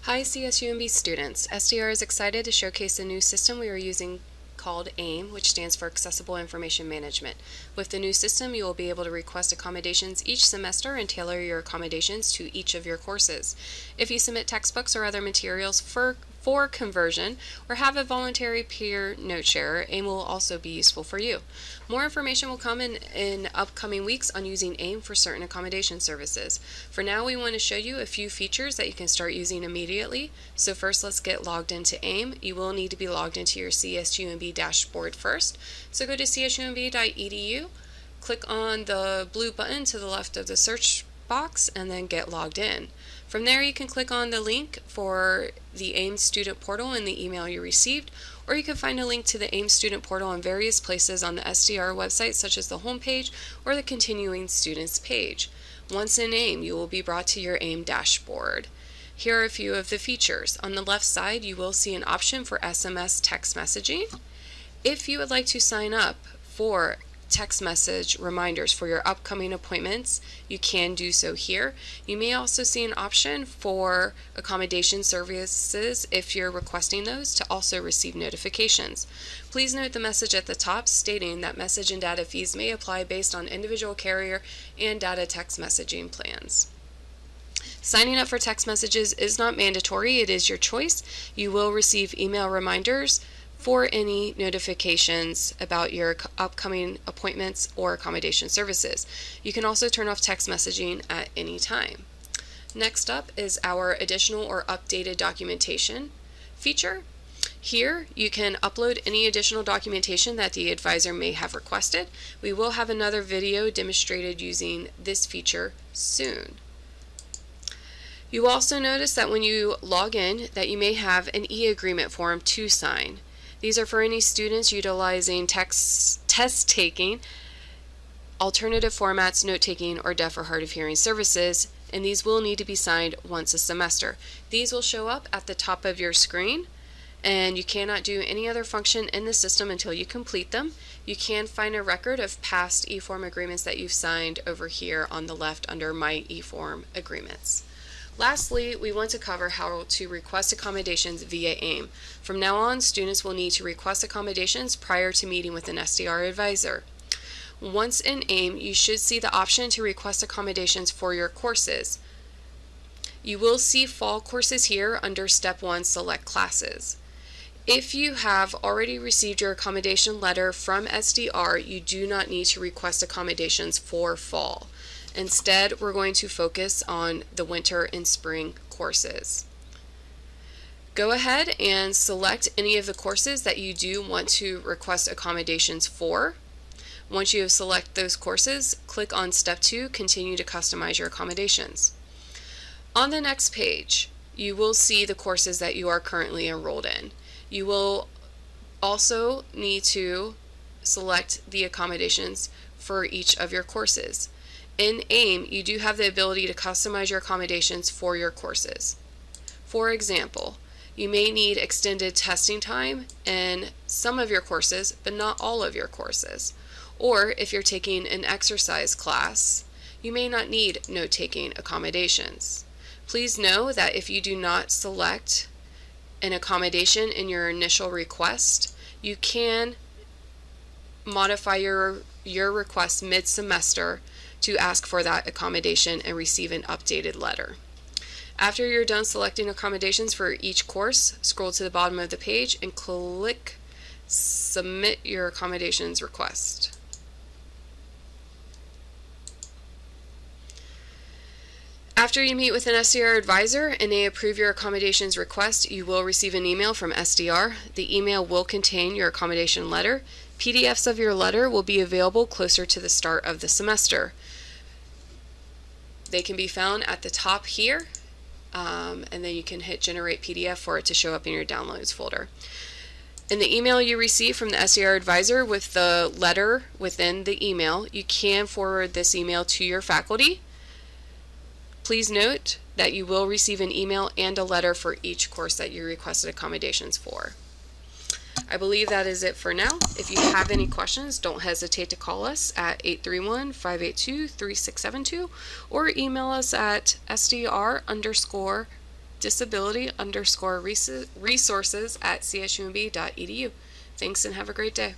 Hi CSUMB students, SDR is excited to showcase a new system we are using called AIM, which stands for Accessible Information Management. With the new system, you will be able to request accommodations each semester and tailor your accommodations to each of your courses. If you submit textbooks or other materials for conversion or have a voluntary peer note sharer, AIM will also be useful for you. More information will come in upcoming weeks on using AIM for certain accommodation services. For now, we want to show you a few features that you can start using immediately. So first, let's get logged into AIM. You will need to be logged into your CSUMB dashboard first. So go to csumb.edu, click on the blue button to the left of the search box, and then get logged in. From there, you can click on the link for the AIM student portal in the email you received, or you can find a link to the AIM student portal in various places on the SDR website, such as the home page or the continuing students page. Once in AIM, you will be brought to your AIM dashboard. Here are a few of the features. On the left side, you will see an option for SMS text messaging. If you would like to sign up for text message reminders for your upcoming appointments, you can do so here. You may also see an option for accommodation services if you're requesting those to also receive notifications. Please note the message at the top stating that message and data fees may apply based on individual carrier and data text messaging plans. Signing up for text messages is not mandatory, it is your choice. You will receive email reminders for any notifications about your upcoming appointments or accommodation services. You can also turn off text messaging at any time. Next up is our additional or updated documentation feature. Here you can upload any additional documentation that the advisor may have requested. We will have another video demonstrated using this feature soon. You will also notice that when you log in that you may have an e-agreement form to sign. These are for any students utilizing test taking, alternative formats, note taking, or deaf or hard of hearing services, and these will need to be signed once a semester. These will show up at the top of your screen, and you cannot do any other function in the system until you complete them. You can find a record of past e-form agreements that you've signed over here on the left under My e-form agreements. Lastly, we want to cover how to request accommodations via AIM. From now on, students will need to request accommodations prior to meeting with an SDR advisor. Once in AIM, you should see the option to request accommodations for your courses. You will see fall courses here under Step 1 Select Classes. If you have already received your accommodation letter from SDR, you do not need to request accommodations for fall. Instead, we're going to focus on the winter and spring courses. Go ahead and select any of the courses that you do want to request accommodations for. Once you have selected those courses, click on Step 2, Continue to customize your accommodations. On the next page, you will see the courses that you are currently enrolled in. You will also need to select the accommodations for each of your courses. In AIM, you do have the ability to customize your accommodations for your courses. For example, you may need extended testing time in some of your courses, but not all of your courses. Or if you're taking an exercise class, you may not need note-taking accommodations. Please know that if you do not select an accommodation in your initial request, you can modify your request mid-semester to ask for that accommodation and receive an updated letter. After you're done selecting accommodations for each course, scroll to the bottom of the page and click Submit your accommodations request. After you meet with an SDR advisor and they approve your accommodations request, you will receive an email from SDR. The email will contain your accommodation letter. PDFs of your letter will be available closer to the start of the semester. They can be found at the top here, and then you can hit Generate PDF for it to show up in your Downloads folder. In the email you receive from the SDR advisor with the letter within the email, you can forward this email to your faculty. Please note that you will receive an email and a letter for each course that you requested accommodations for. I believe that is it for now. If you have any questions, don't hesitate to call us at 831-582-3672 or email us at sdr_AIM disability_resources at csumb.edu. Thanks and have a great day.